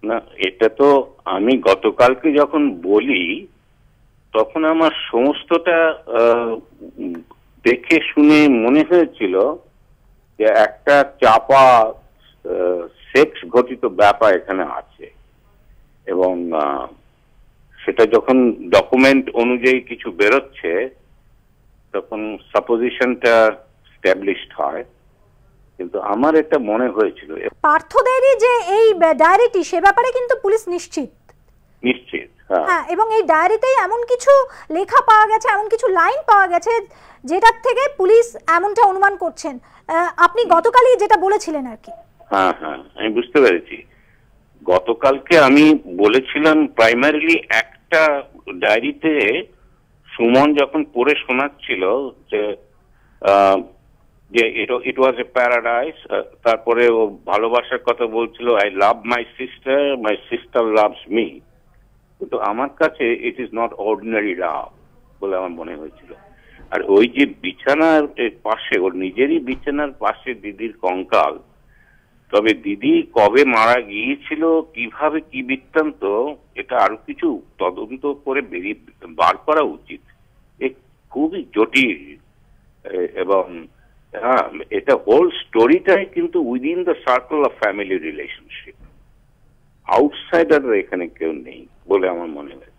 না, এটা তো আমি গতকালকে যখন বলি তখন আমার সমস্তটা দেখে শুনে মনে হয়েছিল যে একটা চাপা সেক্স ঘটিত ব্যাপার এখানে আছে, এবং সেটা যখন ডকুমেন্ট অনুযায়ী কিছু বেরোচ্ছে তখন সাপোজিশনটা স্ট্যাবলিশড হয়। কিন্তু আমার এটা মনে হয়েছিল পার্থদেরই যে এই ডায়েরিটি, সে ব্যাপারে কিন্তু পুলিশ নিশ্চিত। নিশ্চিত, হ্যাঁ, এবং এই ডায়েরিতেই এমন কিছু লেখা পাওয়া গেছে, এমন কিছু লাইন পাওয়া গেছে যেটার থেকে পুলিশ এমনটা অনুমান করছেন। আপনি গতকালই যেটা বলেছিলেন আর কি। হ্যাঁ হ্যাঁ, আমি বুঝতে পেরেছি। গতকালকে আমি বলেছিলাম প্রাইমারিলি একটা ডায়েরিতে সুমন যখন পড়ে শোনাচ্ছিল যে ইট ওয়াজ এ প্যারাডাইস, তারপরে ও ভালোবাসার কথা বলছিল, I love my sister loves me. কিন্তু আমার কাছে ইট ইজ নট অর্ডিনারি লাভ বলে আমার মনে হয়েছিল। আর ওই যে বিছানার পাশে, ওর নিজেরই বিছানার পাশে দিদির কঙ্কাল, তবে দিদি কবে মারা গিয়েছিল, কিভাবে, কি বৃত্তান্ত, এটা আরো কিছু তদন্ত করে বার করা উচিত। খুবই জটিল, এবং হ্যাঁ, এটা হোল স্টোরিটাই কিন্তু within the circle of family relationship, outsider এখানে কেউ নেই বলে আমার মনে হয়।